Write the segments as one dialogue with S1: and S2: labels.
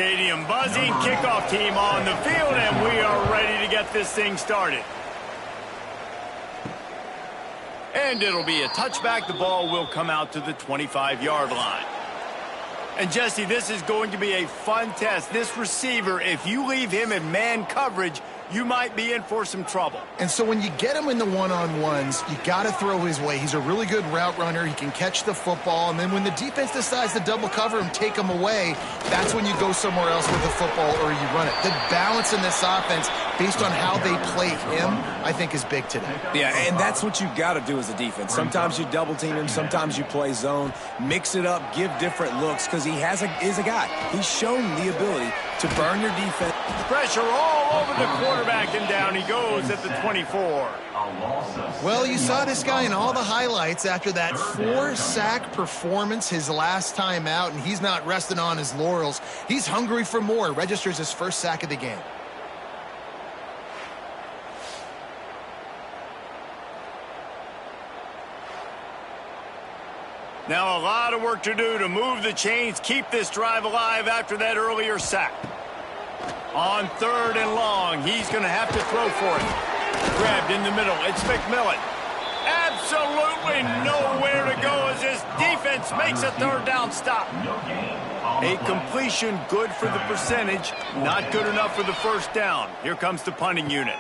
S1: Stadium buzzing, kickoff team on the field, and we are ready to get this thing started. And it'll be a touchback. The ball will come out to the 25-yard line. And, Jesse, this is going to be a fun test. This receiver, if you leave him in man coverage, you might be in for some trouble.
S2: And so when you get him in the one-on-ones, you got to throw his way. He's a really good route runner. He can catch the football. And then when the defense decides to double cover him, take him away, that's when you go somewhere else with the football or you run it. The balance in this offense, based on how they play him, I think is big today.
S3: Yeah, and that's what you got to do as a defense. Sometimes you double team him. Sometimes you play zone. Mix it up. Give different looks because he is a guy. He's shown the ability to burn your defense.
S1: Pressure all over the quarterback, and down he goes at the 24.
S2: Well, you saw this guy in all the highlights after that 4-sack performance his last time out, and he's not resting on his laurels. He's hungry for more. Registers his first sack of the game.
S1: Now a lot of work to do to move the chains, keep this drive alive after that earlier sack. On 3rd and long, he's going to have to throw for it. Grabbed in the middle, it's McMillan. Absolutely nowhere to go as this defense makes a 3rd down stop. A completion good for the percentage, not good enough for the 1st down. Here comes the punting unit.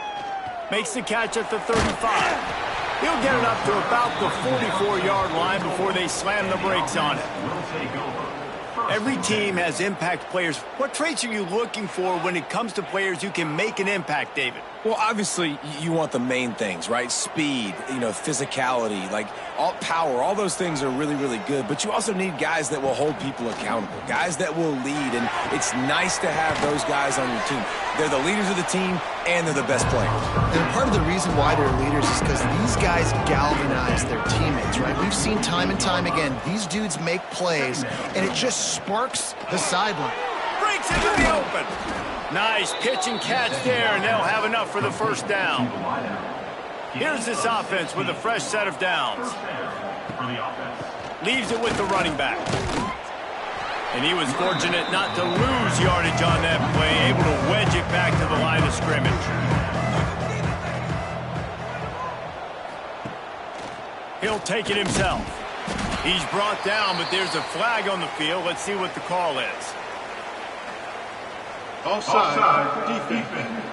S1: Makes the catch at the 35. He'll get it up to about the 44-yard line before they slam the brakes on it. Every team has impact players. What traits are you looking for when it comes to players who can make an impact, David?
S3: Well, obviously, you want the main things, right? Speed, physicality, like all power. All those things are really, really good. But you also need guys that will hold people accountable, guys that will lead. And it's nice to have those guys on your team. They're the leaders of the team, and they're the best players.
S2: And part of the reason why they're leaders is because these guys galvanize their teammates, right? We've seen time and time again, these dudes make plays, and it just sparks the sideline.
S1: Breaks into the open. Nice pitch and catch there, and they'll have enough for the 1st down. Here's this offense with a fresh set of downs. Leaves it with the running back. And he was fortunate not to lose yardage on that play, able to wedge it back to the line of scrimmage. He'll take it himself. He's brought down, but there's a flag on the field. Let's see what the call is.
S4: Offside, defense.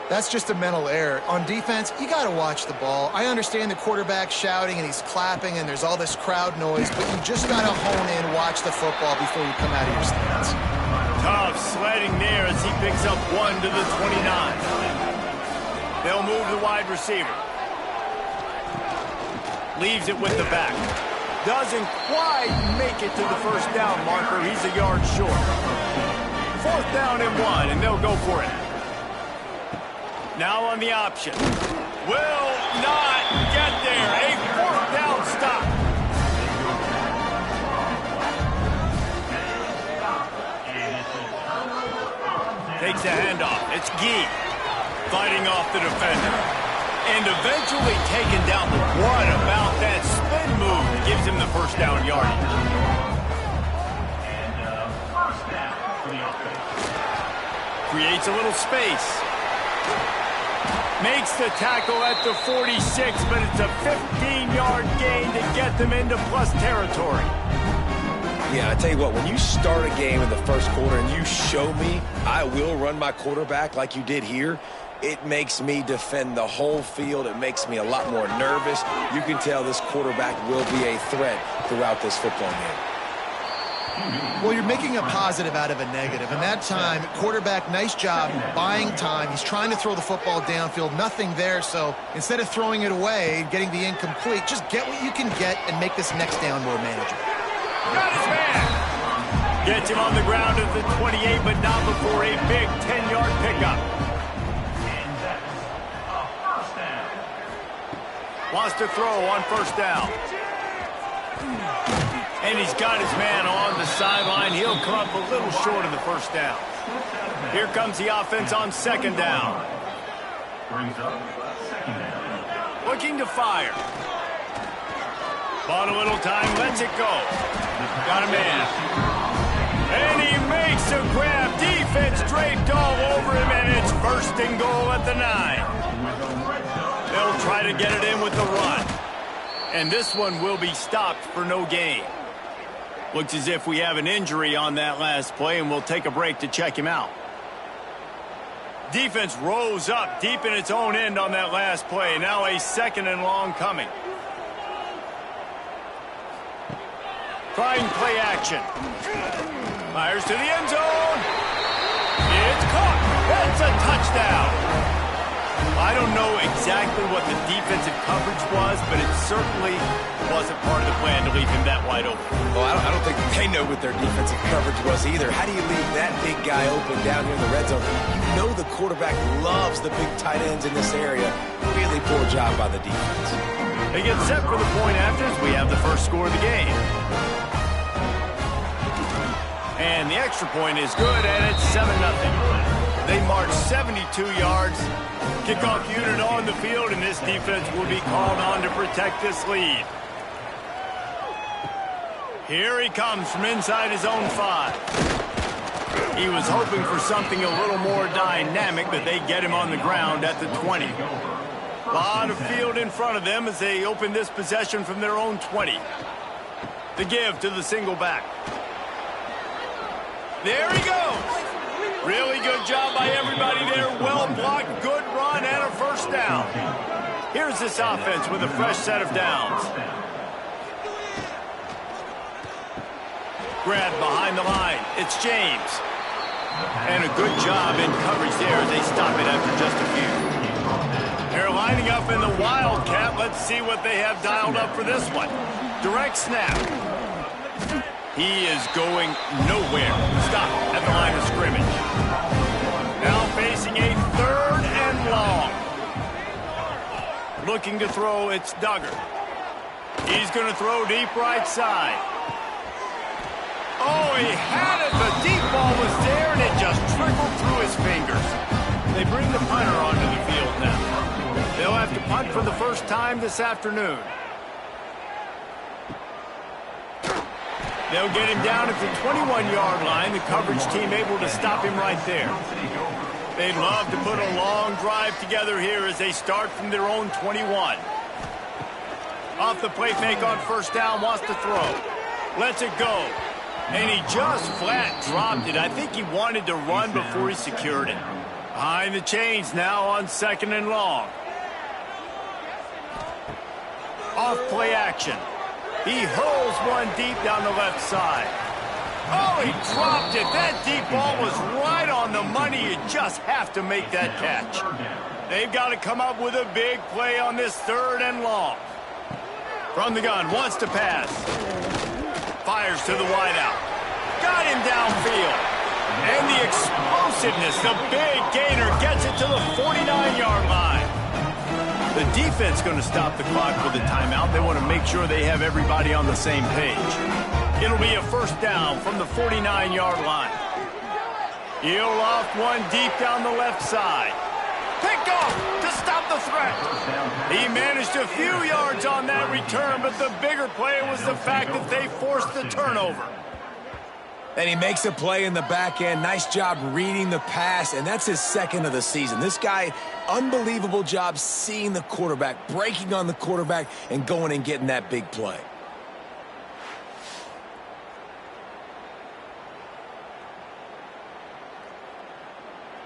S2: That's just a mental error. On defense, you got to watch the ball. I understand the quarterback shouting and he's clapping and there's all this crowd noise, but you just got to hone in, watch the football before you come out of your stance.
S1: Tough sledding there as he picks up 1 to the 29. They'll move the wide receiver. Leaves it with the back. Doesn't quite make it to the 1st down marker. He's a yard short. 4th down and 1, and they'll go for it. Now on the option. Will not get there. A 4th down stop. Takes a handoff. It's Gee fighting off the defender. And eventually taken down. What about that spin move that gives him the 1st down yardage? Creates a little space. Makes the tackle at the 46, but it's a 15-yard gain to get them into plus territory.
S3: Yeah, I tell you what, when you start a game in the 1st quarter and you show me I will run my quarterback like you did here, it makes me defend the whole field. It makes me a lot more nervous. You can tell this quarterback will be a threat throughout this football game.
S2: Well, you're making a positive out of a negative. And that time, quarterback, nice job buying time. He's trying to throw the football downfield. Nothing there. So instead of throwing it away, getting the incomplete, just get what you can get and make this next down more manageable.
S1: Got his man. Gets him on the ground at the 28, but not before a big 10-yard pickup. Wants to throw on 1st down. And he's got his man on the sideline. He'll come up a little short of the 1st down. Here comes the offense on 2nd down. Looking to fire. Bought a little time, lets it go. Got a man. And he makes a grab. Defense draped all over him, and it's 1st and goal at the 9. They'll try to get it in with the run. And this one will be stopped for no gain. Looks as if we have an injury on that last play, and we'll take a break to check him out. Defense rose up deep in its own end on that last play. Now a 2nd and long coming. Trying play action. Fires to the end zone. It's caught. That's a touchdown. I don't know exactly what the defensive coverage was, but it certainly wasn't part of the plan to leave him that wide open.
S3: Well, I don't think they know what their defensive coverage was either. How do you leave that big guy open down here in the red zone? You know the quarterback loves the big tight ends in this area. Really poor job by the defense.
S1: They get set for the point after as we have the first score of the game. And the extra point is good, and it's 7-0. They march 72 yards. Kickoff unit on the field, and this defense will be called on to protect this lead. Here he comes from inside his own 5. He was hoping for something a little more dynamic, but they get him on the ground at the 20. A lot of field in front of them as they open this possession from their own 20. The give to the single back. There he goes. Really good job by everybody there. Well blocked, good run, and a 1st down. Here's this offense with a fresh set of downs. Grab behind the line. It's James. And a good job in coverage there as they stop it after just a few. They're lining up in the Wildcat. Let's see what they have dialed up for this one. Direct snap. He is going nowhere. Stop at the line of scrimmage. Now facing a 3rd and long. Looking to throw, it's Duggar. He's going to throw deep right side. Oh, he had it. The deep ball was there, and it just trickled through his fingers. They bring the punter onto the field now. They'll have to punt for the first time this afternoon. They'll get him down at the 21-yard line. The coverage team able to stop him right there. They'd love to put a long drive together here as they start from their own 21. Off the play fake on 1st down, wants to throw. Lets it go. And he just flat dropped it. I think he wanted to run before he secured it. Behind the chains now on 2nd and long. Off play action. He hurls one deep down the left side. Oh, he dropped it. That deep ball was right on the money. You just have to make that catch. They've got to come up with a big play on this 3rd and long. From the gun, wants to pass. Fires to the wideout. Got him downfield. And the explosiveness, the big gainer gets it to the 49-yard line. The defense going to stop the clock with a timeout. They want to make sure they have everybody on the same page. It'll be a 1st down from the 49-yard line. He'll loft one deep down the left side. Picked off to stop the threat. He managed a few yards on that return, but the bigger play was the fact that they forced the turnover.
S3: And he makes a play in the back end. Nice job reading the pass, and that's his 2nd of the season. This guy, unbelievable job seeing the quarterback, breaking on the quarterback, and going and getting that big play.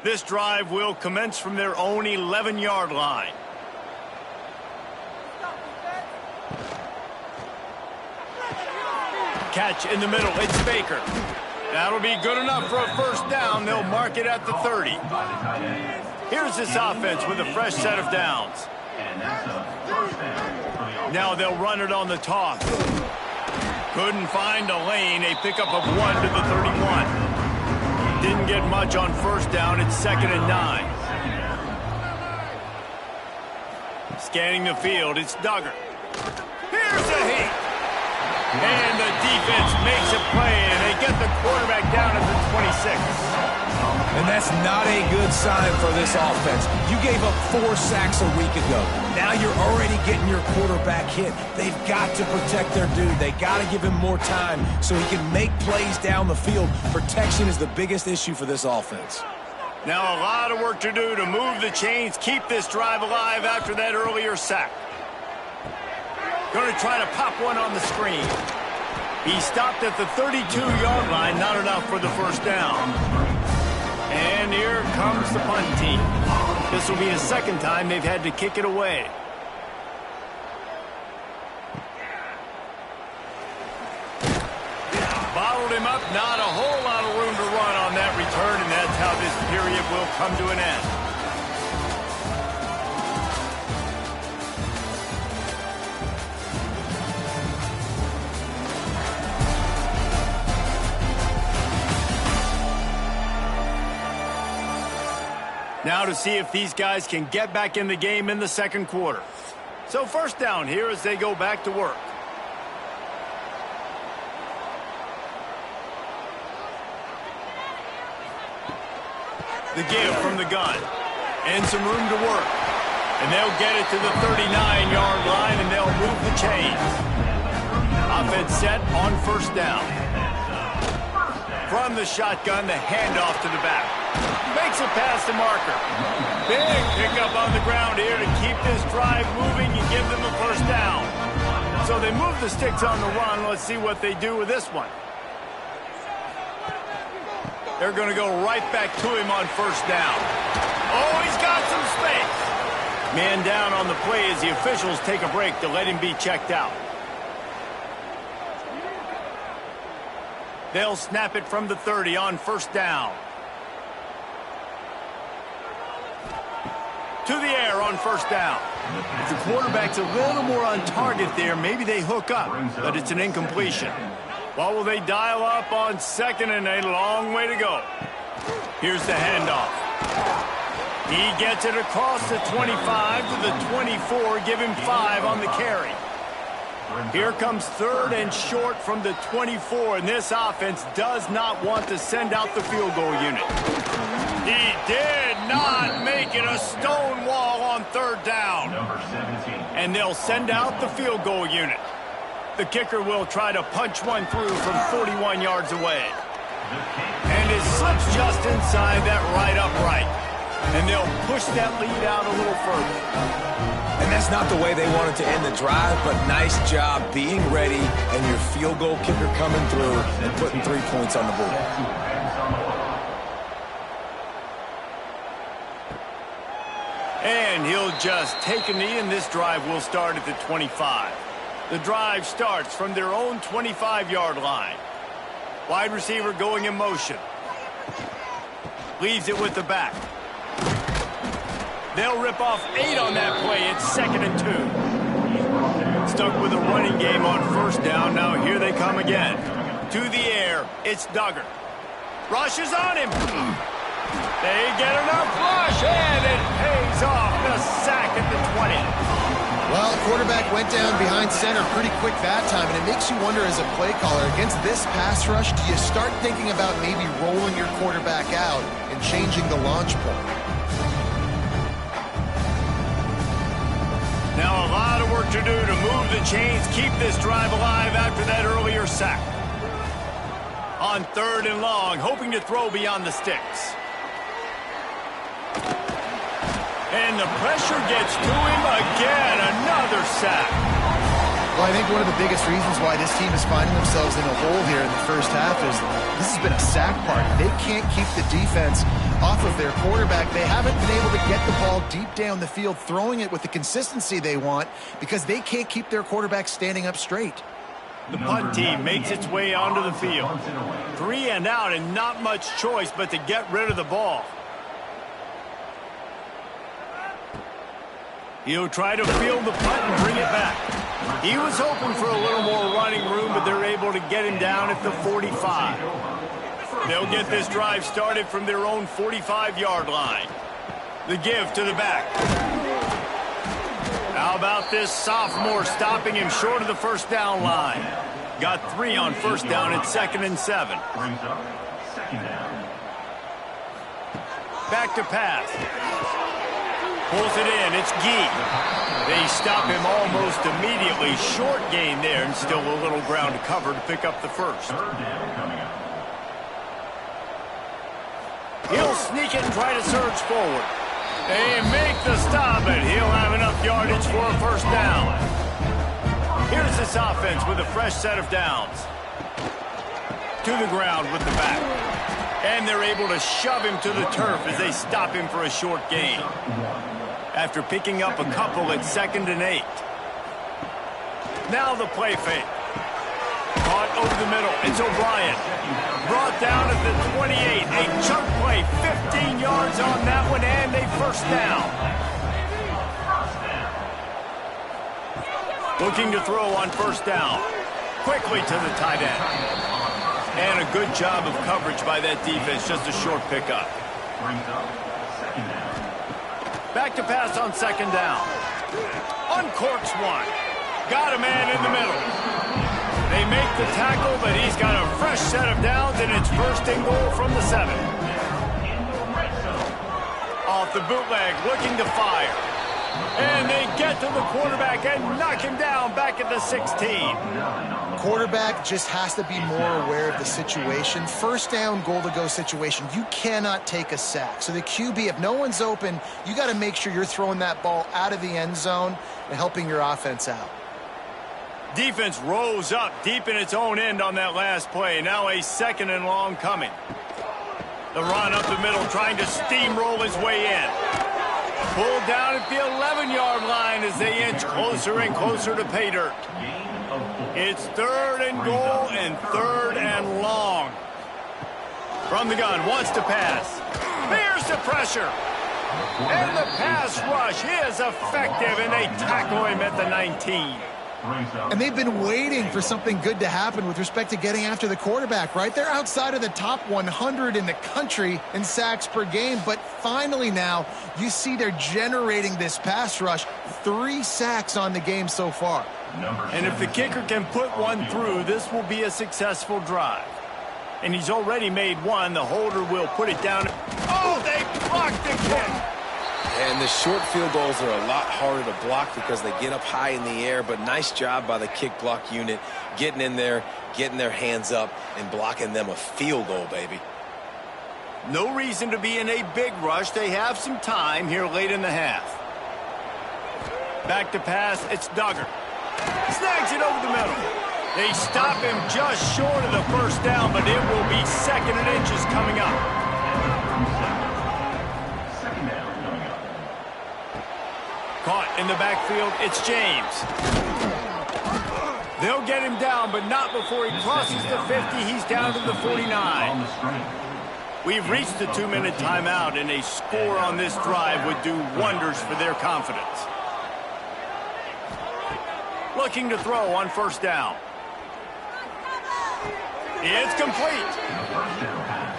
S1: This drive will commence from their own 11-yard line. Catch in the middle. It's Baker. That'll be good enough for a 1st down. They'll mark it at the 30. Here's this offense with a fresh set of downs. Now they'll run it on the toss. Couldn't find a lane. A pickup of 1 to the 31. Didn't get much on 1st down. It's 2nd and 9. Scanning the field, it's Duggar. Here's a hit. And the defense makes a play, and they get the quarterback down at the 26.
S3: And that's not a good sign for this offense. You gave up 4 sacks a week ago. Now you're already getting your quarterback hit. They've got to protect their dude. They got to give him more time so he can make plays down the field. Protection is the biggest issue for this offense.
S1: Now a lot of work to do to move the chains, keep this drive alive after that earlier sack. Going to try to pop one on the screen. He stopped at the 32-yard line, not enough for the first down. And here comes the punt team. This will be the second time they've had to kick it away. Bottled him up, not a whole lot of room to run on that return, and that's how this period will come to an end. Now to see if these guys can get back in the game in the second quarter. So first down here as they go back to work. The give from the gun. And some room to work. And they'll get it to the 39-yard line, and they'll move the chains. Offense set on first down. From the shotgun, the handoff to the back. Makes it past the marker. Big pickup on the ground here to keep this drive moving and give them a first down. So they move the sticks on the run. Let's see what they do with this one. They're going to go right back to him on first down. Oh, he's got some space. Man down on the play as the officials take a break to let him be checked out. They'll snap it from the 30 on first down. To the air on first down. If the quarterback's a little more on target there, maybe they hook up, but it's an incompletion. What will they dial up on second and a long way to go? Here's the handoff. He gets it across the 25 to the 24, give him 5 on the carry. Here comes third and short from the 24, and this offense does not want to send out the field goal unit. He did not make it a stone wall on third down. And they'll send out the field goal unit. The kicker will try to punch one through from 41 yards away. And it slips just inside that right upright. And they'll push that lead out a little further.
S3: And that's not the way they wanted to end the drive, but nice job being ready and your field goal kicker coming through and putting 3 points on the board.
S1: And he'll just take a knee, and this drive will start at the 25. The drive starts from their own 25-yard line. Wide receiver going in motion. Leaves it with the back. They'll rip off 8 on that play. It's 2nd and 2. Stuck with a running game on first down. Now here they come again. To the air, it's Duggar. Rushes on him. They get enough rush, and it pays off. The sack at the 20.
S2: Well, quarterback went down behind center pretty quick that time, and it makes you wonder as a play caller, against this pass rush, do you start thinking about maybe rolling your quarterback out and changing the launch point?
S1: Now a lot of work to do to move the chains, keep this drive alive after that earlier sack. On third and long, hoping to throw beyond the sticks. And the pressure gets to him again. Another sack.
S2: Well, I think one of the biggest reasons why this team is finding themselves in a hole here in the first half is this has been a sack party. They can't keep the defense off of their quarterback. They haven't been able to get the ball deep down the field, throwing it with the consistency they want because they can't keep their quarterback standing up straight.
S1: The punt team makes its way onto the field. 3 and out, and not much choice but to get rid of the ball. He'll try to field the punt and bring it back. He was hoping for a little more running room, but they're able to get him down at the 45. They'll get this drive started from their own 45-yard line. The give to the back. How about this sophomore stopping him short of the first down line? Got 3 on first down at 2nd and 7. Back to pass. Pulls it in. It's Gee. They stop him almost immediately. Short gain there, and still a little ground to cover to pick up the first. He'll sneak it and try to surge forward. They make the stop, but he'll have enough yardage for a first down. Here's this offense with a fresh set of downs. To the ground with the back. And they're able to shove him to the turf as they stop him for a short gain. After picking up a couple at 2nd and 8. Now the play fake. Caught over the middle. It's O'Brien. Brought down at the 28. A chunk play. 15 yards on that one and a first down. Looking to throw on first down. Quickly to the tight end. And a good job of coverage by that defense. Just a short pickup. Back to pass on 2nd down. Uncorks one. Got a man in the middle. They make the tackle, but he's got a fresh set of downs, and it's 1st and goal from the 7. Off the bootleg, looking to fire. And they get to the quarterback and knock him down back at the 16.
S2: Quarterback just has to be more aware of the situation. First down, goal-to-go situation. You cannot take a sack. So the QB, if no one's open, you got to make sure you're throwing that ball out of the end zone and helping your offense out.
S1: Defense rose up deep in its own end on that last play. Now a 2nd and long coming. The run up the middle, trying to steamroll his way in. Pulled down at the 11-yard line as they inch closer and closer to pay dirt. It's 3rd and goal and 3rd and long. From the gun, wants to pass. There's the pressure. And the pass rush is effective, and they tackle him at the 19.
S2: And they've been waiting for something good to happen with respect to getting after the quarterback, right? They're outside of the top 100 in the country in sacks per game, but finally now you see they're generating this pass rush. 3 sacks on the game so far.
S1: And if the kicker can put one through, this will be a successful drive. And he's already made one. The holder will put it down. Oh, they blocked the kick.
S3: And the short field goals are a lot harder to block because they get up high in the air, but nice job by the kick block unit getting in there, getting their hands up, and blocking them a field goal, baby.
S1: No reason to be in a big rush. They have some time here late in the half. Back to pass, it's Duggar. Snags it over the middle. They stop him just short of the first down, but it will be 2nd and inches coming up. Caught in the backfield, it's James. They'll get him down, but not before he crosses the 50. He's down to the 49. We've reached the 2-minute timeout, and a score on this drive would do wonders for their confidence. Looking to throw on first down. It's complete.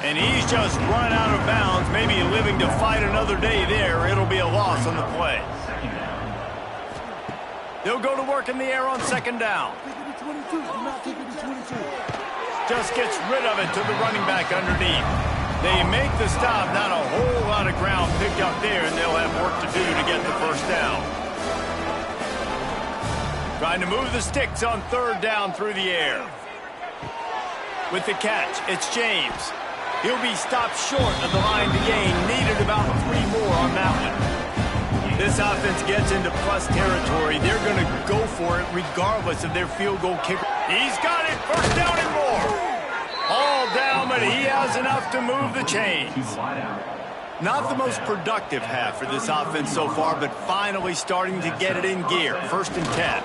S1: And he's just run out of bounds, maybe living to fight another day there. It'll be a loss on the play. They'll go to work in the air on 2nd down. Just gets rid of it to the running back underneath. They make the stop, not a whole lot of ground picked up there, and they'll have work to do to get the first down. Trying to move the sticks on 3rd down through the air. With the catch, it's James. He'll be stopped short of the line to gain. Needed about 3 more on that one. This offense gets into plus territory. They're going to go for it regardless of their field goal kicker. He's got it. First down and more. All down, but he has enough to move the chains. Not the most productive half for this offense so far, but finally starting to get it in gear. 1st and 10.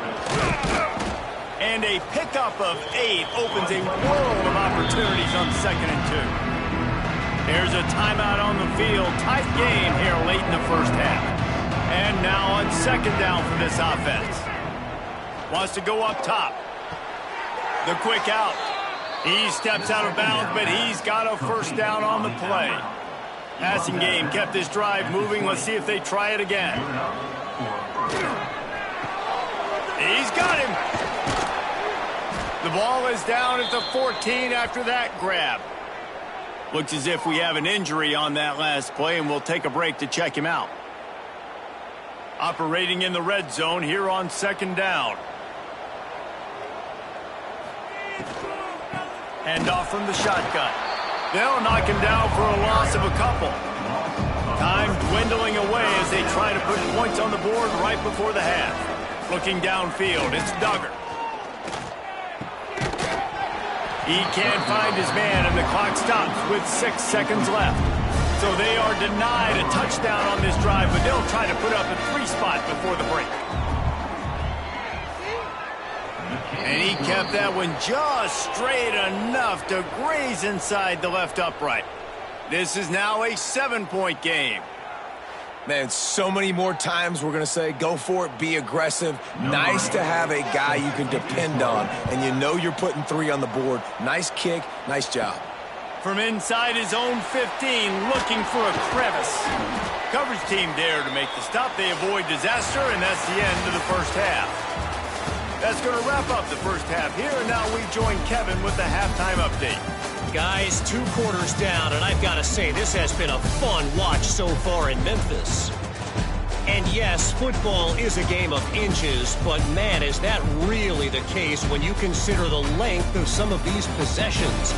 S1: And a pickup of 8 opens a world of opportunities on 2nd and 2. There's a timeout on the field. Tight game here late in the first half. And now on 2nd down for this offense. Wants to go up top. The quick out. He steps out of bounds, but he's got a first down on the play. Passing game kept this drive moving. Let's see if they try it again. He's got him. The ball is down at the 14 after that grab. Looks as if we have an injury on that last play, and we'll take a break to check him out. Operating in the red zone here on 2nd down. Hand off from the shotgun. They'll knock him down for a loss of a couple. Time dwindling away as they try to put points on the board right before the half. Looking downfield, it's Duggar. He can't find his man, and the clock stops with 6 seconds left. So they are denied a touchdown on this drive, but they'll try to put up a 3 spot before the break. And he kept that one just straight enough to graze inside the left upright. This is now a 7-point game.
S3: Man, so many more times we're going to say, go for it, be aggressive. Nice to have a guy you can depend on, and you know you're putting 3 on the board. Nice kick, nice job.
S1: From inside his own 15, looking for a crevice. Coverage team there to make the stop. They avoid disaster, and that's the end of the first half. That's going to wrap up the first half here, and now we join Kevin with the halftime update.
S5: Guys, 2 quarters down, and I've got to say, this has been a fun watch so far in Memphis. And yes, football is a game of inches, but man, is that really the case when you consider the length of some of these possessions.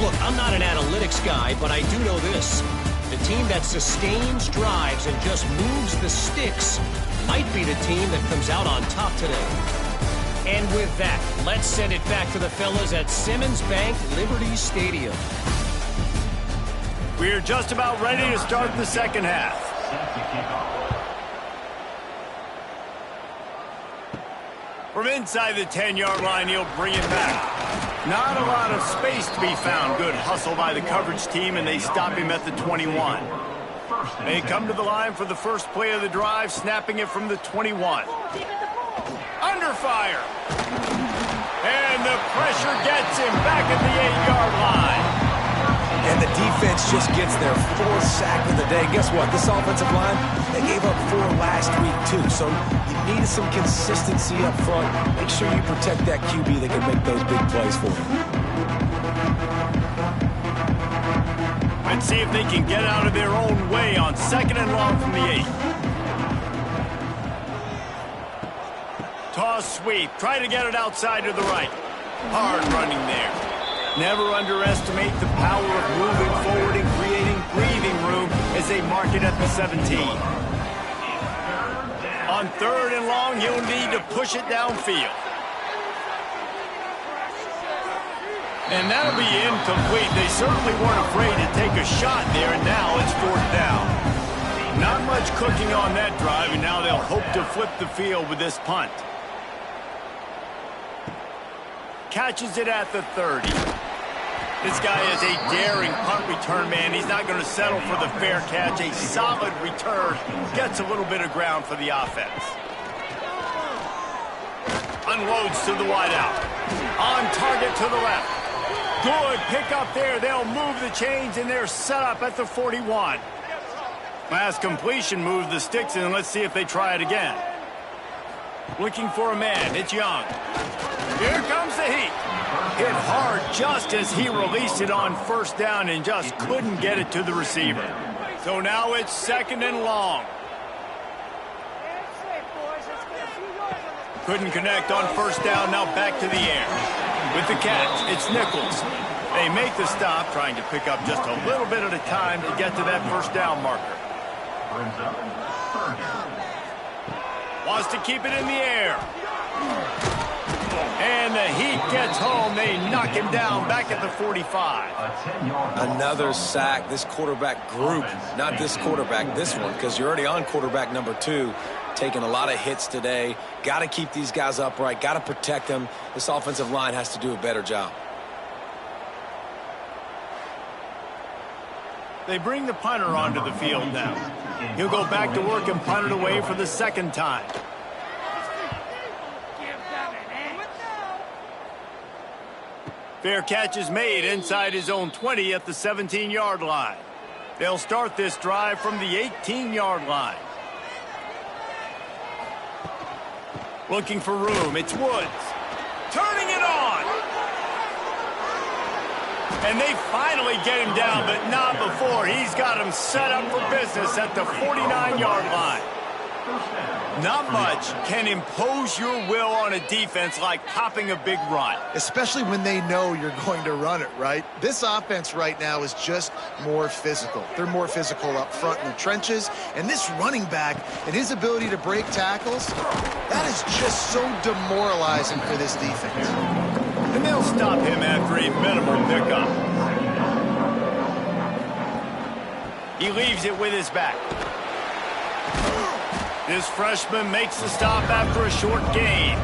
S5: Look, I'm not an analytics guy, but I do know this. The team that sustains drives and just moves the sticks might be the team that comes out on top today. And with that, let's send it back to the fellas at Simmons Bank Liberty Stadium.
S1: We're just about ready to start the second half. From inside the 10-yard line, he'll bring it back. Not a lot of space to be found. Good hustle by the coverage team, and they stop him at the 21. They come to the line for the first play of the drive, snapping it from the 21. Under fire. And the pressure gets him back at the 8-yard line.
S3: And the defense just gets their 4th sack of the day. Guess what? This offensive line, they gave up 4 last week, too. So you needed some consistency up front. Make sure you protect that QB that can make those big plays for you.
S1: Let's see if they can get out of their own way on 2nd and long from the 8. Toss sweep. Try to get it outside to the right. Hard running there. Never underestimate the power of moving forward and creating breathing room as they mark it at the 17. On 3rd and long, he'll need to push it downfield. And that'll be incomplete. They certainly weren't afraid to take a shot there, and now it's 4th down. Not much cooking on that drive, and now they'll hope to flip the field with this punt. Catches it at the 30. This guy is a daring punt return man. He's not going to settle for the fair catch. A solid return. Gets a little bit of ground for the offense. Unloads to the wideout. On target to the left. Good pickup there. They'll move the chains, and they're set up at the 41. Last completion moves the sticks, and let's see if they try it again. Looking for a man. It's Young. Here comes the heat. Hit hard just as he released it on 1st down and just couldn't get it to the receiver. So now it's 2nd and long. Couldn't connect on 1st down. Now back to the air. With the catch, it's Nichols. They make the stop, trying to pick up just a little bit at a time to get to that 1st down marker. Wants to keep it in the air. And the Heat gets home. They knock him down back at the 45.
S3: Another sack. This quarterback group, not this quarterback, this one, because you're already on quarterback number 2, taking a lot of hits today. Got to keep these guys upright. Got to protect them. This offensive line has to do a better job.
S1: They bring the punter onto the field now. He'll go back to work and punt it away for the 2nd time. Fair catch is made inside his own 20 at the 17-yard line. They'll start this drive from the 18-yard line. Looking for room. It's Woods. Turning it on. And they finally get him down, but not before. He's got him set up for business at the 49-yard line. Not much can impose your will on a defense like popping a big run.
S2: Especially when they know you're going to run it, right? This offense right now is just more physical. They're more physical up front in the trenches. And this running back and his ability to break tackles, that is just so demoralizing for this defense.
S1: And they'll stop him after a minimal pickup. He leaves it with his back. This freshman makes the stop after a short gain.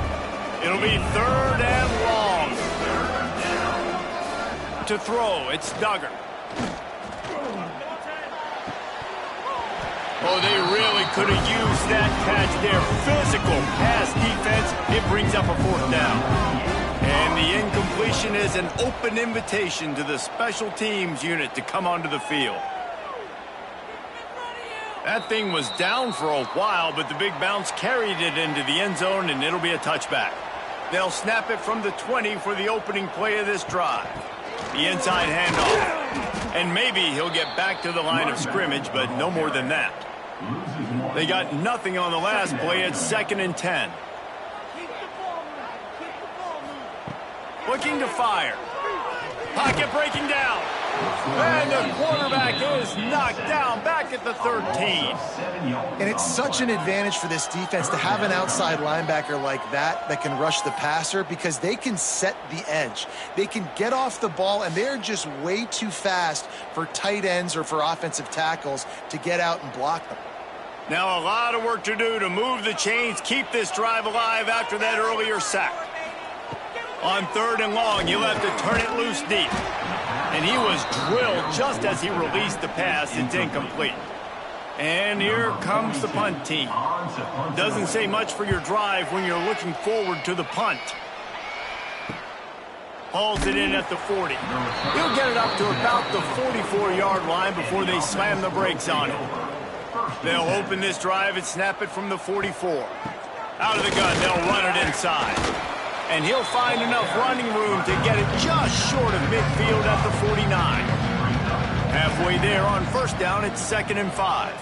S1: It'll be 3rd and long. To throw, it's Duggar. Oh, they really could have used that catch there. Physical pass defense. It brings up a 4th down. And the incompletion is an open invitation to the special teams unit to come onto the field. That thing was down for a while, but the big bounce carried it into the end zone, and it'll be a touchback. They'll snap it from the 20 for the opening play of this drive. The inside handoff. And maybe he'll get back to the line of scrimmage, but no more than that. They got nothing on the last play. It's 2nd and 10. Looking to fire. Pocket breaking down. And the quarterback is knocked down back at the 13.
S2: And it's such an advantage for this defense to have an outside linebacker like that can rush the passer because they can set the edge. They can get off the ball, and they're just way too fast for tight ends or for offensive tackles to get out and block them.
S1: Now a lot of work to do to move the chains, keep this drive alive after that earlier sack. On 3rd and long, you'll have to turn it loose deep. And he was drilled just as he released the pass. It's incomplete. And here comes the punt team. Doesn't say much for your drive when you're looking forward to the punt. Hauls it in at the 40. He'll get it up to about the 44-yard line before they slam the brakes on it. They'll open this drive and snap it from the 44. Out of the gun, they'll run it inside. And he'll find enough running room to get it just short of midfield at the 49. Halfway there on 1st down, it's 2nd and 5.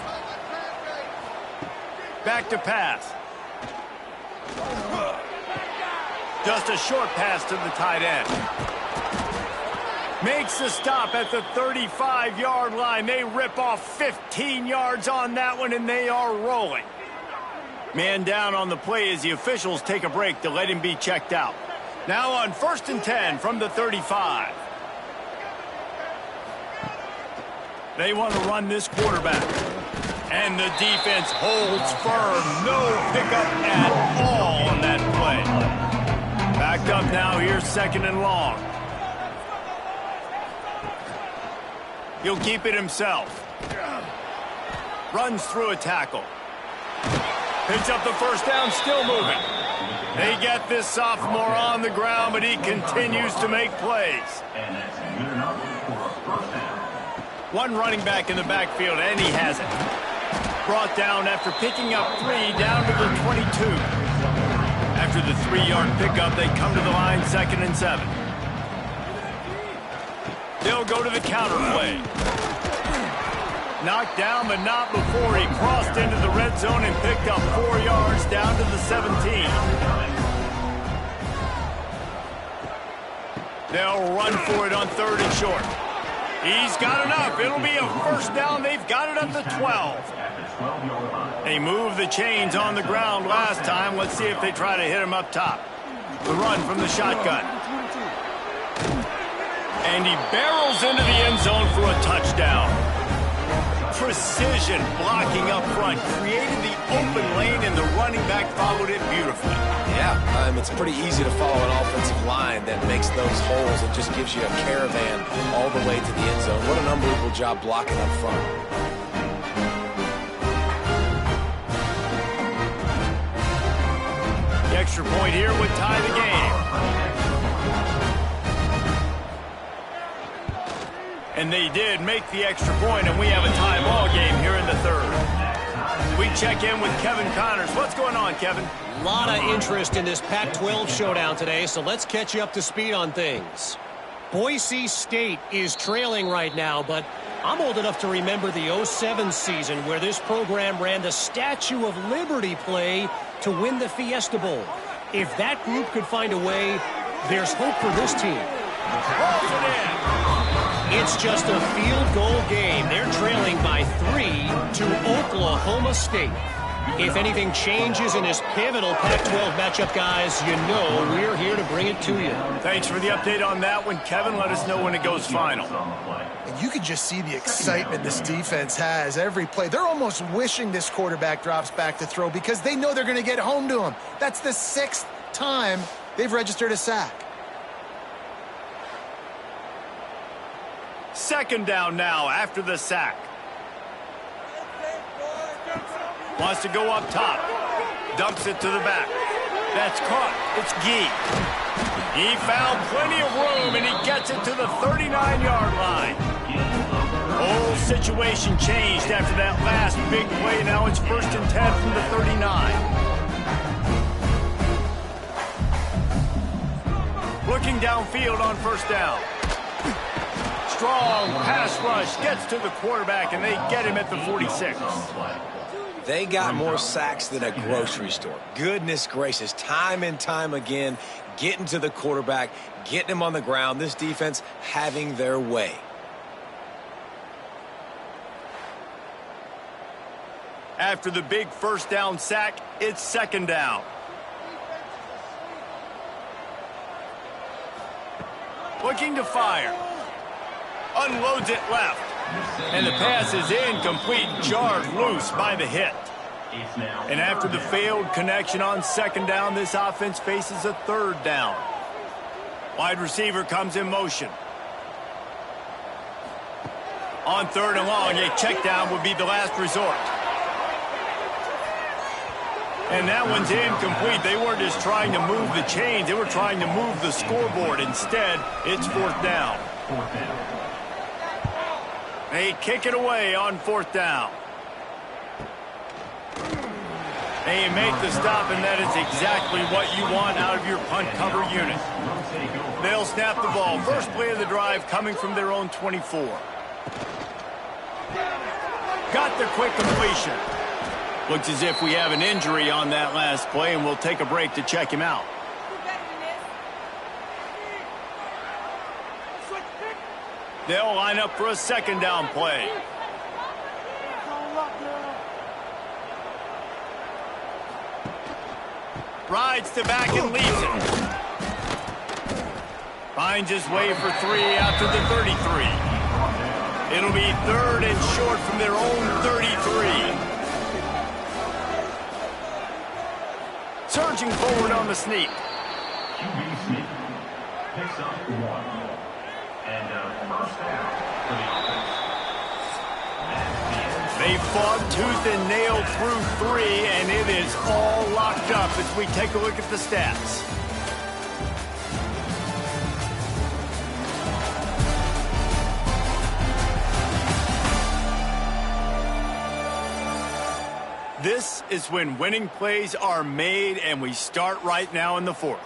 S1: Back to pass. Just a short pass to the tight end. Makes the stop at the 35-yard line. They rip off 15 yards on that one, and they are rolling. Man down on the play as the officials take a break to let him be checked out. Now on 1st and 10 from the 35. They want to run this quarterback. And the defense holds firm. No pickup at all on that play. Backed up now. Here's 2nd and long. He'll keep it himself. Runs through a tackle. Picks up the 1st down, still moving. They get this sophomore on the ground, but he continues to make plays. One running back in the backfield, and he has it. Brought down after picking up 3 down to the 22. After the 3-yard pickup, they come to the line 2nd and 7. They'll go to the counter play. Knocked down, but not before he crossed into the red zone and picked up 4 yards down to the 17. They'll run for it on 3rd and short. He's got enough. It'll be a 1st down. They've got it at the 12. They moved the chains on the ground last time. Let's see if they try to hit him up top. The run from the shotgun. And he barrels into the end zone for a touchdown. Precision blocking up front, created the open lane, and the running back followed it beautifully.
S3: Yeah, it's pretty easy to follow an offensive line that makes those holes and just gives you a caravan all the way to the end zone. What an unbelievable job blocking up front.
S1: The extra point here would tie the game. And they did make the extra point, and we have a tie ball game here in the 3rd. We check in with Kevin Connors. What's going on, Kevin?
S5: A lot of interest in this Pac-12 showdown today, so let's catch you up to speed on things. Boise State is trailing right now, but I'm old enough to remember the '07 season where this program ran the Statue of Liberty play to win the Fiesta Bowl. If that group could find a way, there's hope for this team. It's just a field goal game. They're trailing by 3 to Oklahoma State. If anything changes in this pivotal Pac-12 matchup, guys, you know we're here to bring it to you.
S1: Thanks for the update on that one, Kevin. Let us know when it goes final.
S2: And you can just see the excitement this defense has every play. They're almost wishing this quarterback drops back to throw because they know they're going to get home to him. That's the 6th time they've registered a sack.
S1: Second down now after the sack. Wants to go up top. Dumps it to the back. That's caught. It's Gee. He found plenty of room, and he gets it to the 39-yard line. Whole situation changed after that last big play. Now it's 1st and 10 from the 39. Looking downfield on 1st down. Strong pass rush gets to the quarterback, and they get him at the 46.
S3: They got more sacks than a grocery store. Goodness gracious, time and time again, getting to the quarterback, getting him on the ground. This defense having their way.
S1: After the big 1st down sack, it's 2nd down. Looking to fire. Unloads it left. And the pass is incomplete, jarred loose by the hit. And after the failed connection on 2nd down, this offense faces a 3rd down. Wide receiver comes in motion. On 3rd and long, a check down would be the last resort. And that one's incomplete. They weren't just trying to move the chains. They were trying to move the scoreboard. Instead, it's 4th down. They kick it away on 4th down. They make the stop, and that is exactly what you want out of your punt cover unit. They'll snap the ball. First play of the drive coming from their own 24. Got the quick completion. Looks as if we have an injury on that last play, and we'll take a break to check him out. They'll line up for a 2nd down play. Rides to back and leaves it. Finds his way for 3 out to the 33. It'll be 3rd and short from their own 33. Surging forward on the sneak.
S4: QB sneak picks up 1. And 1st down for the offense.
S1: They fought tooth and nail through 3, and it is all locked up as we take a look at the stats. This is when winning plays are made, and we start right now in the 4th.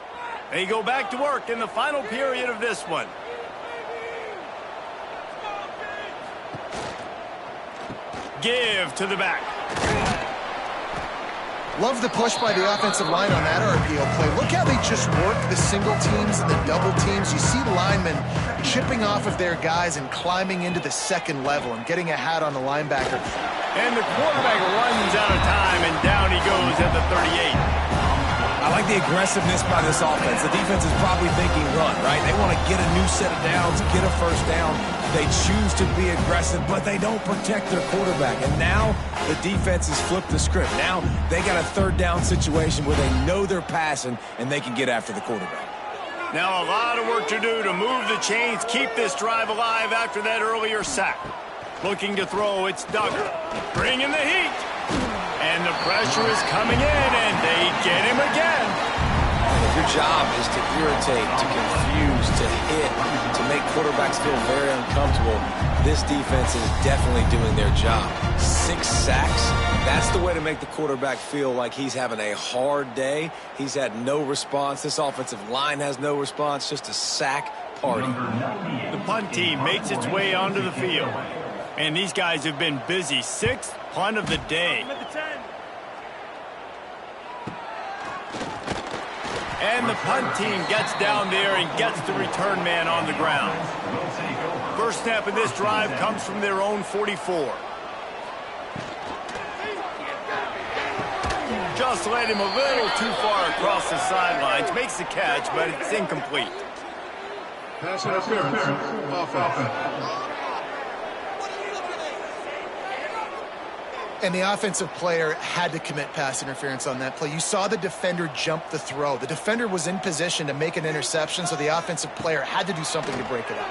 S1: They go back to work in the final period of this one. Give to the back.
S2: Love the push by the offensive line on that RPO play. Look how they just work the single teams and the double teams. You see linemen chipping off of their guys and climbing into the 2nd level and getting a hat on the linebacker.
S1: And the quarterback runs out of time, and down he goes at the 38.
S3: I like the aggressiveness by this offense. The defense is probably thinking run, right? They want to get a new set of downs, get a 1st down. They choose to be aggressive, but they don't protect their quarterback. And now the defense has flipped the script. Now they got a 3rd down situation where they know they're passing and they can get after the quarterback.
S1: Now a lot of work to do to move the chains, keep this drive alive after that earlier sack. Looking to throw, it's Duggar. Bringing the heat. And the pressure is coming in, and they get him again.
S3: Your job is to irritate, to confuse, to hit, to make quarterbacks feel very uncomfortable. This defense is definitely doing their job. 6 sacks, that's the way to make the quarterback feel like he's having a hard day. He's had no response. This offensive line has no response, just a sack party.
S1: The punt team makes its way onto the field. And these guys have been busy. 6th punt of the day. And the punt team gets down there and gets the return man on the ground. First snap of this drive comes from their own 44. Just led him a little too far across the sidelines. Makes the catch, but it's incomplete.
S6: Pass interference. Offense.
S2: And the offensive player had to commit pass interference on that play. You saw the defender jump the throw. The defender was in position to make an interception, so the offensive player had to do something to break it up.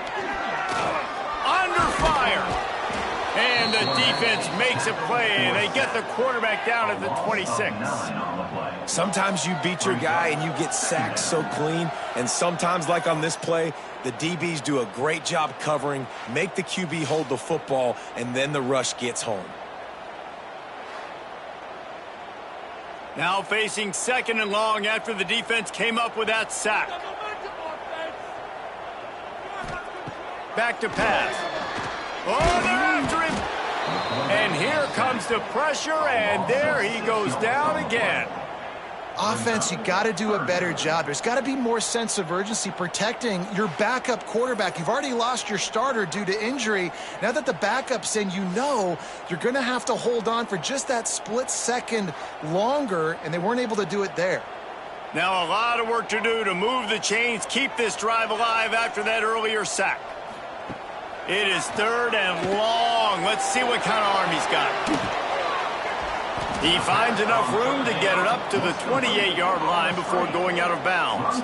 S1: Under fire. And the defense makes a play, and they get the quarterback down at the 26.
S3: Sometimes you beat your guy and you get sacked so clean, and sometimes, like on this play, the DBs do a great job covering, make the QB hold the football, and then the rush gets home.
S1: Now facing 2nd and long after the defense came up with that sack. Back to pass. Oh, they're after him. And here comes the pressure, and there he goes down again.
S2: Offense, you got to do a better job. There's got to be more sense of urgency protecting your backup quarterback. You've already lost your starter due to injury. Now that the backup's in, you know you're going to have to hold on for just that split second longer, and they weren't able to do it there.
S1: Now a lot of work to do to move the chains, keep this drive alive after that earlier sack. It is 3rd and long. Let's see what kind of arm he's got. He finds enough room to get it up to the 28-yard line before going out of bounds.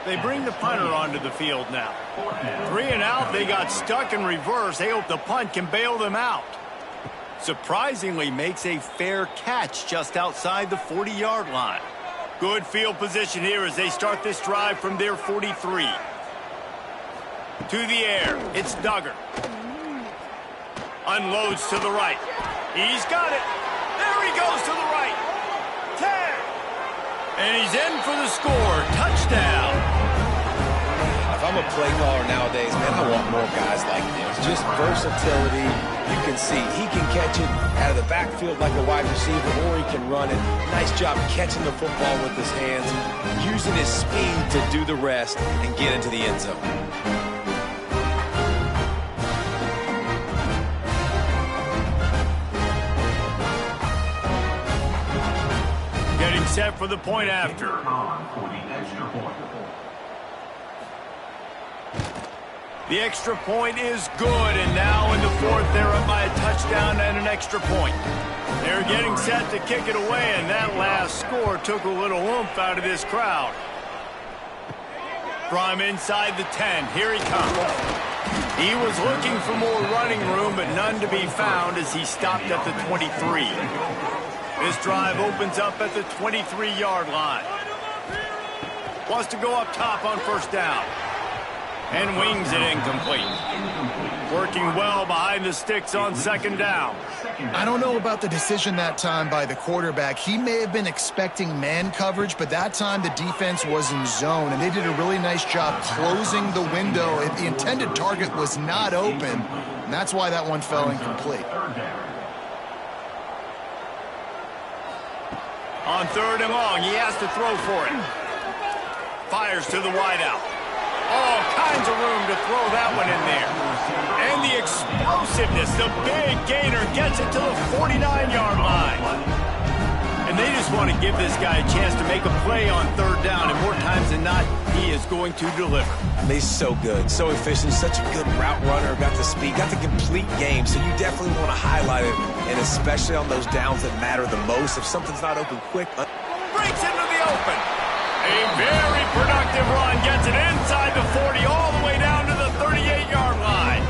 S1: They bring the punter onto the field now. 3 and out, they got stuck in reverse. They hope the punt can bail them out. Surprisingly makes a fair catch just outside the 40-yard line. Good field position here as they start this drive from their 43. To the air, it's Duggar. Unloads to the right. He's got it. There he goes to the right. 10. And he's in for the score. Touchdown.
S3: If I'm a play caller nowadays, man, I want more guys like this. Just versatility. You can see he can catch it out of the backfield like a wide receiver, or he can run it. Nice job catching the football with his hands, using his speed to do the rest and get into the end zone.
S1: Getting set for the point after. The extra point is good, and now in the 4th, they're up by a touchdown and an extra point. They're getting set to kick it away, and that last score took a little oomph out of this crowd. From inside the 10, here he comes. He was looking for more running room, but none to be found as he stopped at the 23. This drive opens up at the 23-yard line. Wants to go up top on 1st down. And wings it incomplete. Working well behind the sticks on 2nd down.
S2: I don't know about the decision that time by the quarterback. He may have been expecting man coverage, but that time the defense was in zone, and they did a really nice job closing the window. The intended target was not open, and that's why that one fell incomplete.
S1: On 3rd and long, he has to throw for it. Fires to the wideout. All kinds of room to throw that one in there. And the explosiveness, the big gainer gets it to the 49-yard line. And they just want to give this guy a chance to make a play on 3rd down, and more times than not, he is going to deliver.
S3: He's so good, so efficient, such a good route runner, got the speed, got the complete game, so you definitely want to highlight it, and especially on those downs that matter the most. If something's not open quick.
S1: Breaks into the open. A very productive run gets it inside the 40, all the way down to the 38-yard line.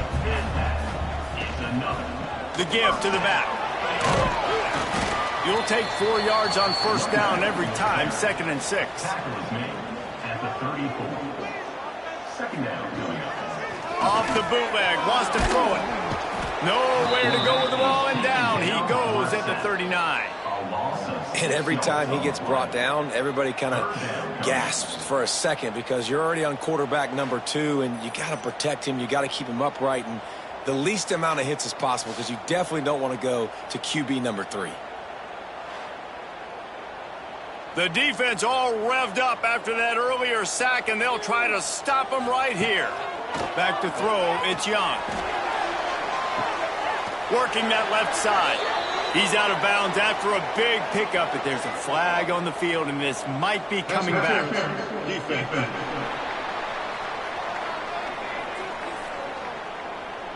S1: The give to the back. You'll take 4 yards on 1st down every time, 2nd and 6. Off the bootleg, wants to throw it. Nowhere to go with the ball, and down he goes at the 39.
S3: And every time he gets brought down, everybody kind of gasps for a second because you're already on quarterback number 2, and you got to protect him. You got to keep him upright and the least amount of hits as possible because you definitely don't want to go to QB number 3.
S1: The defense all revved up after that earlier sack, and they'll try to stop him right here. Back to throw, it's Young. Working that left side. He's out of bounds after a big pickup, but there's a flag on the field, and this might be coming back.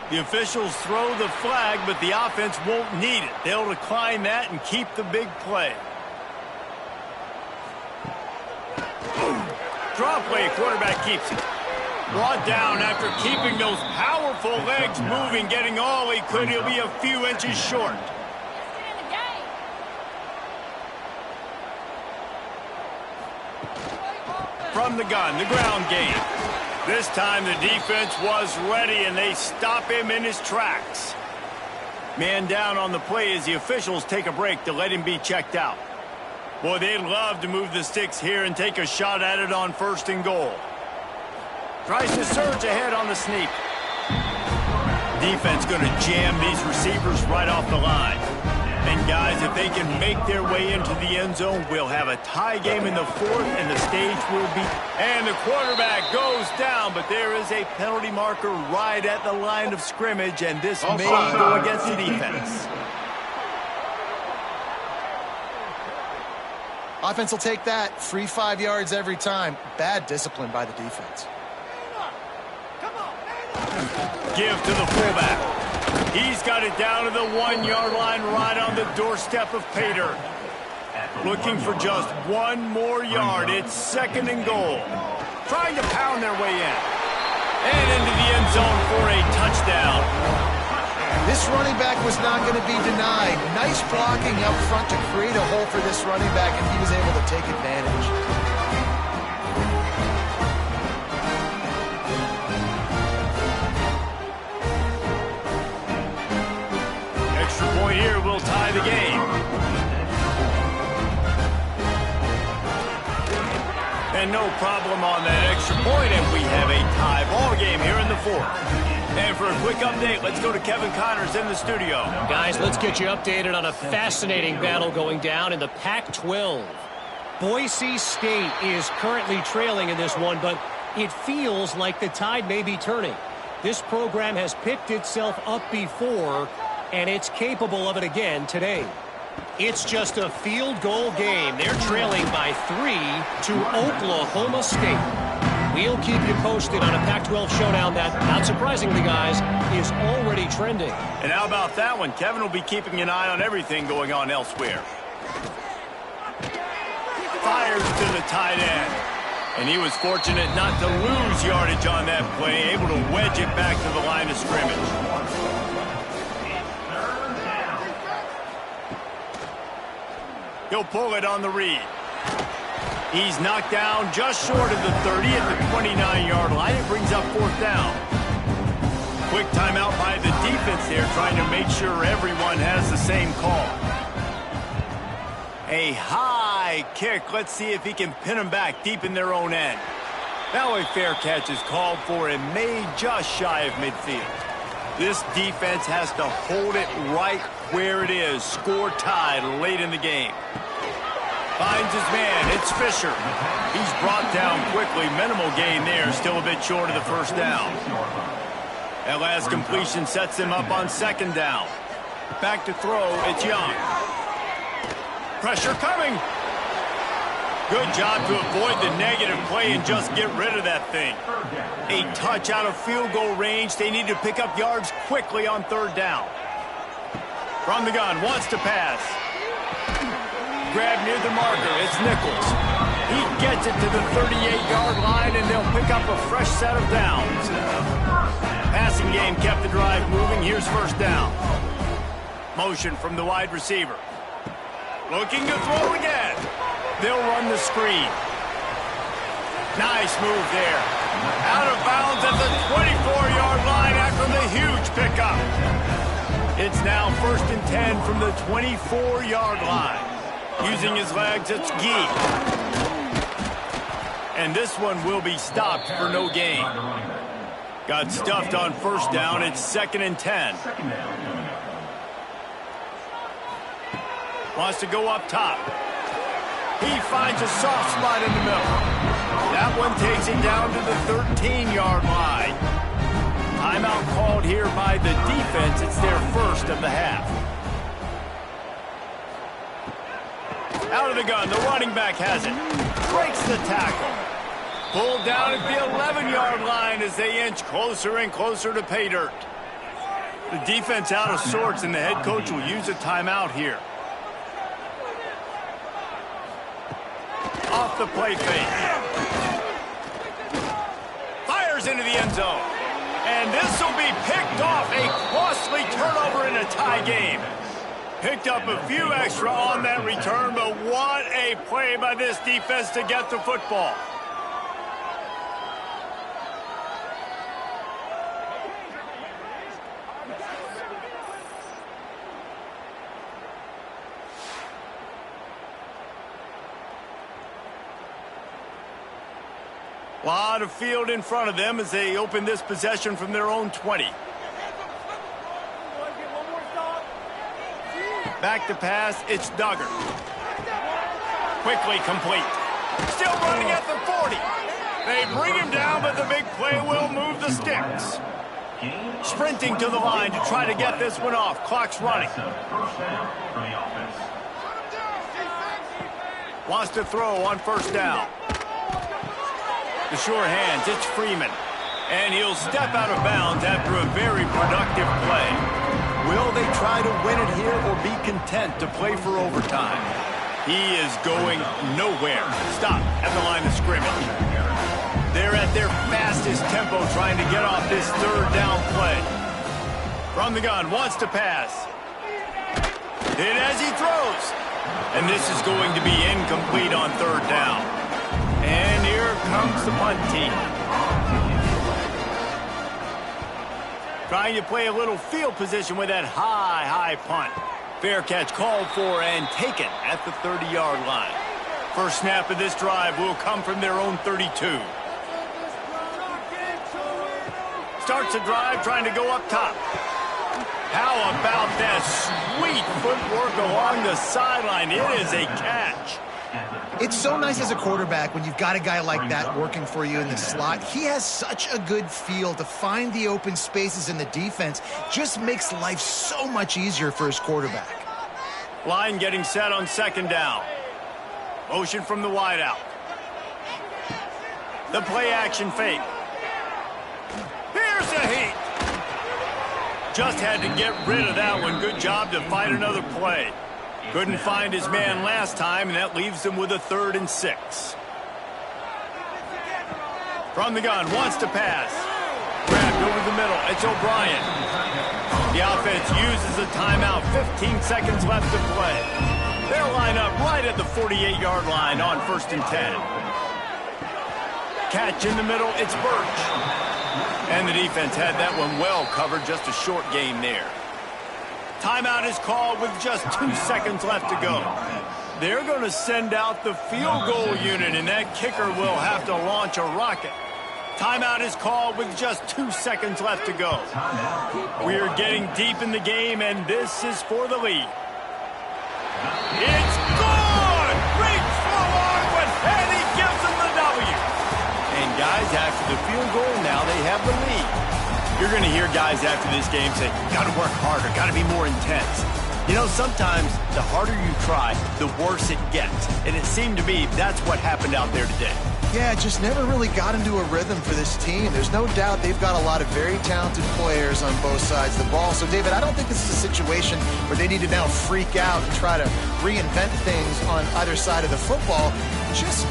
S1: The officials throw the flag, but the offense won't need it. They'll decline that and keep the big play. Draw play, quarterback keeps it. Brought down after keeping those powerful legs moving, getting all he could. He'll be a few inches short. From the gun, the ground game. This time the defense was ready, and they stop him in his tracks. Man down on the play as the officials take a break to let him be checked out. Boy, they'd love to move the sticks here and take a shot at it on 1st and goal. Tries to surge ahead on the sneak. Defense going to jam these receivers right off the line. And guys, if they can make their way into the end zone, we'll have a tie game in the 4th, and the stage will be... And the quarterback goes down, but there is a penalty marker right at the line of scrimmage, and this may go against the defense.
S2: Offense will take that. Free 5 yards every time. Bad discipline by the defense.
S1: Give to the fullback. He's got it down to the 1-yard line right on the doorstep of Pater. Looking for just 1 more yard. It's 2nd and goal. Trying to pound their way in. And into the end zone for a touchdown.
S2: This running back was not going to be denied. Nice blocking up front to create a hole for this running back, and he was able to take advantage.
S1: Extra point here will tie the game. And no problem on that extra point, and we have a tie ball game here in the 4th. And for a quick update, let's go to Kevin Connors in the studio.
S5: Guys, let's get you updated on a fascinating battle going down in the Pac-12. Boise State is currently trailing in this one, but it feels like the tide may be turning. This program has picked itself up before, and it's capable of it again today. It's just a field goal game. They're trailing by 3 to Oklahoma State. We'll keep you posted on a Pac-12 showdown that, not surprisingly, guys, is already trending.
S1: And how about that one? Kevin will be keeping an eye on everything going on elsewhere. Fires to the tight end. And he was fortunate not to lose yardage on that play, able to wedge it back to the line of scrimmage. He'll pull it on the read. He's knocked down just short of the 30 at the 29-yard line. It brings up 4th down. Quick timeout by the defense there, trying to make sure everyone has the same call. A high kick. Let's see if he can pin them back deep in their own end. Now a fair catch is called for and made just shy of midfield. This defense has to hold it right where it is. Score tied late in the game. Finds his man. It's Fisher. He's brought down quickly. Minimal gain there. Still a bit short of the 1st down. That last completion sets him up on 2nd down. Back to throw. It's Young. Pressure coming. Good job to avoid the negative play and just get rid of that thing. A touch out of field goal range. They need to pick up yards quickly on 3rd down. From the gun. Wants to pass. Grab near the marker. It's Nichols. He gets it to the 38-yard line, and they'll pick up a fresh set of downs. Passing game kept the drive moving. Here's 1st down. Motion from the wide receiver. Looking to throw again. They'll run the screen. Nice move there. Out of bounds at the 24-yard line after the huge pickup. It's now 1st and 10 from the 24-yard line. Using his legs, it's Gee. And this one will be stopped for no gain. Got stuffed on first down. It's 2nd and 10. Wants to go up top. He finds a soft spot in the middle. That one takes it down to the 13-yard line. Timeout called here by the defense. It's their first of the half. Out of the gun, the running back has it. Breaks the tackle. Pulled down at the 11-yard line as they inch closer and closer to pay dirt. The defense out of sorts, and the head coach will use a timeout here. Off the play fake. Fires into the end zone. And this will be picked off. A costly turnover in a tie game. Picked up a few extra on that return, but what a play by this defense to get the football. A lot of field in front of them as they open this possession from their own 20. Back to pass, it's Duggar. Quickly complete. Still running at the 40. They bring him down, but the big play will move the sticks. Sprinting to the line to try to get this one off. Clock's running. Wants to throw on first down. The sure hands, it's Freeman. And he'll step out of bounds after a very productive play. Will they try to win it here or be content to play for overtime? He is going nowhere. Stop at the line of scrimmage. They're at their fastest tempo trying to get off this third down play. From the gun, wants to pass. Hit as he throws. And this is going to be incomplete on third down. And here comes the punt team. Trying to play a little field position with that high punt. Fair catch called for and taken at the 30-yard line. First snap of this drive will come from their own 32. Starts the drive trying to go up top. How about that sweet footwork along the sideline? It is a catch.
S2: It's so nice as a quarterback when you've got a guy like that working for you in the slot. He has such a good feel to find the open spaces in the defense. Just makes life so much easier for his quarterback.
S1: Line getting set on second down. Motion from the wideout. The play action fake. Here's a heat. Just had to get rid of that one. Good job to find another play. Couldn't find his man last time, and that leaves him with a 3rd and 6. From the gun, wants to pass. Grabbed over the middle. It's O'Brien. The offense uses a timeout. 15 seconds left to play. They'll line up right at the 48-yard line on 1st and 10. Catch in the middle. It's Birch. And the defense had that one well covered. Just a short game there. Timeout is called with just 2 seconds left to go. They're going to send out the field goal unit, and that kicker will have to launch a rocket. Timeout is called with just 2 seconds left to go. We're getting deep in the game, and this is for the lead. It's good! Reach forward with, and he gives them the W. And guys, after the field goal, now they have the lead. You're going to hear guys after this game say, got to work harder, got to be more intense. You know, sometimes the harder you try, the worse it gets. And it seemed to me that's what happened out there today.
S2: Yeah, just never really got into a rhythm for this team. There's no doubt they've got a lot of very talented players on both sides of the ball. So, David, I don't think this is a situation where they need to now freak out and try to reinvent things on either side of the football. Just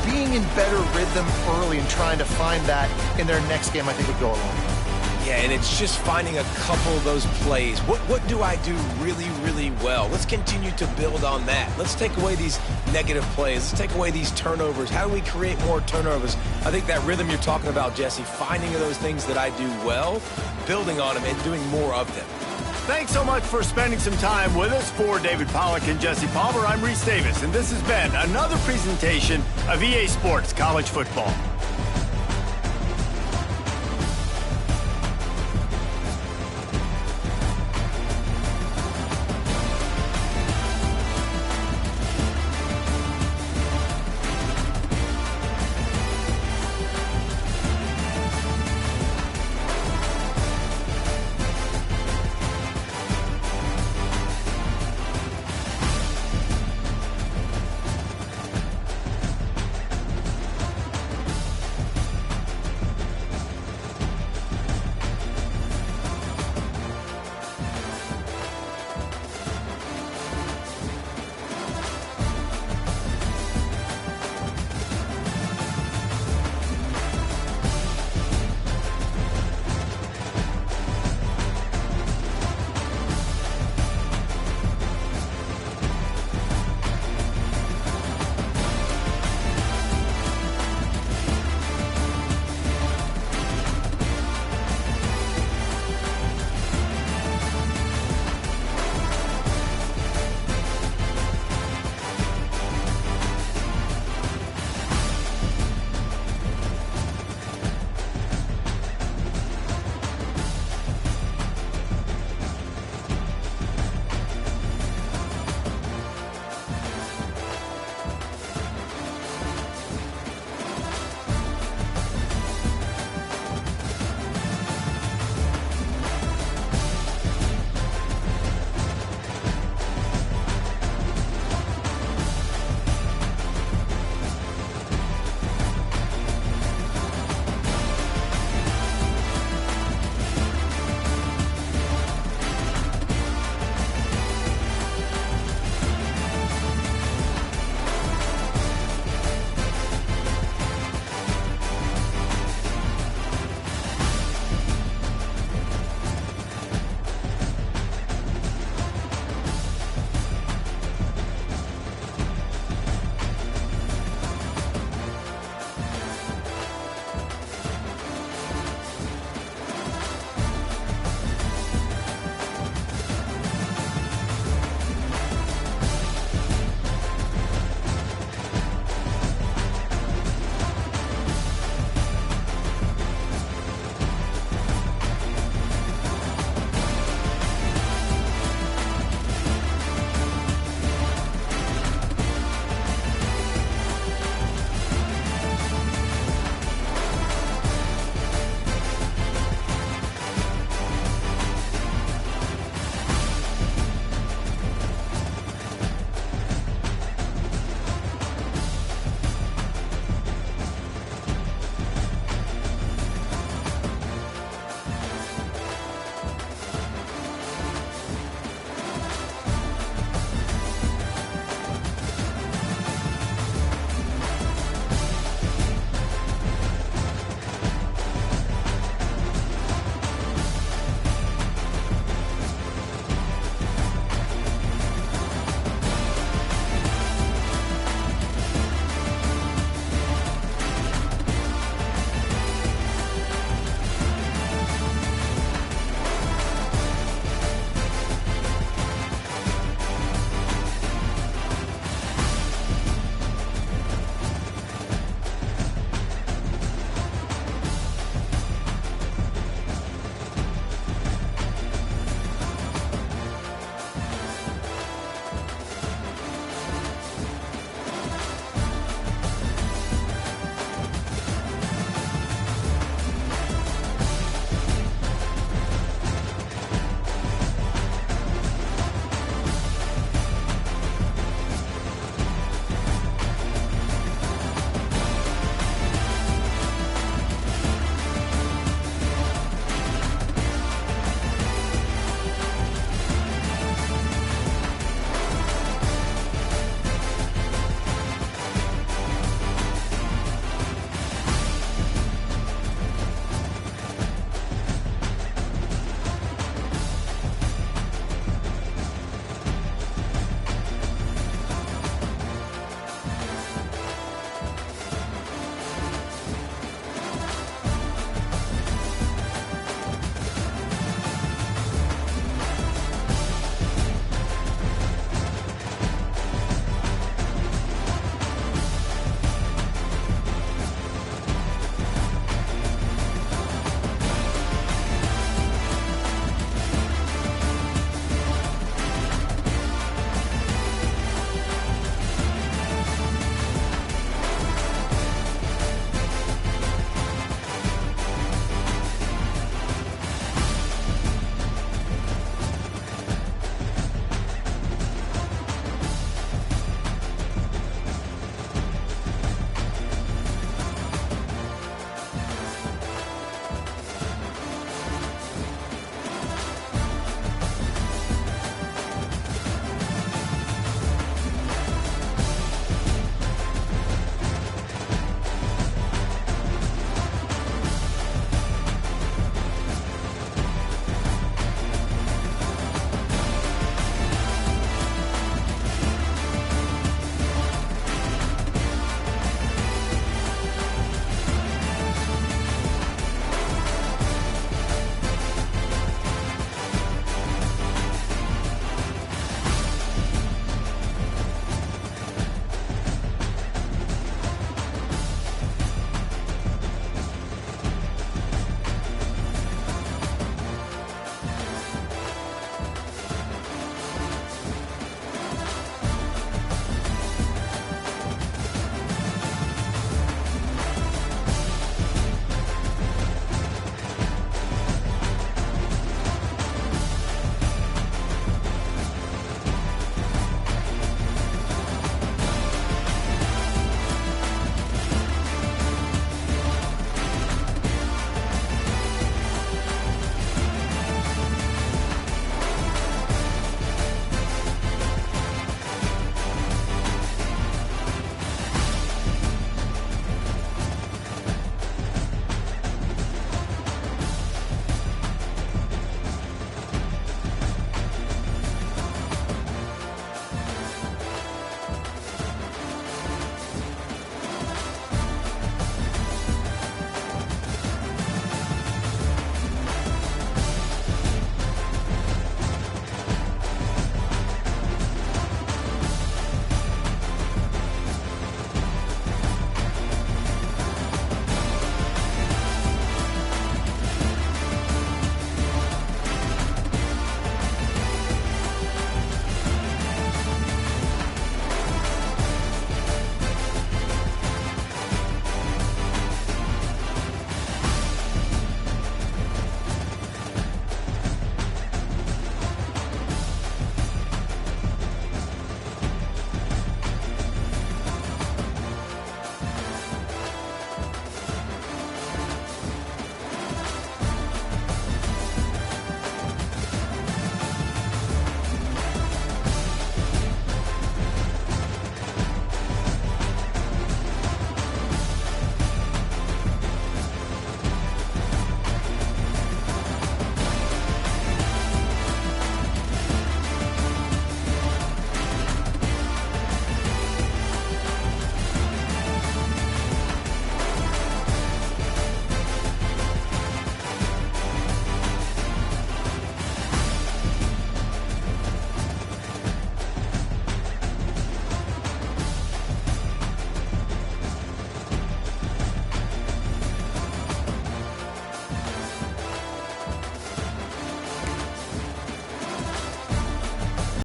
S2: being in better rhythm early and trying to find that in their next game, I think would go a long way.
S3: Yeah, and it's just finding a couple of those plays. What do I do really, really well? Let's continue to build on that. Let's take away these negative plays. Let's take away these turnovers. How do we create more turnovers? I think that rhythm you're talking about, Jesse, finding those things that I do well, building on them, and doing more of them.
S1: Thanks so much for spending some time with us. For David Pollack and Jesse Palmer, I'm Reese Davis, and this has been another presentation of EA Sports College Football.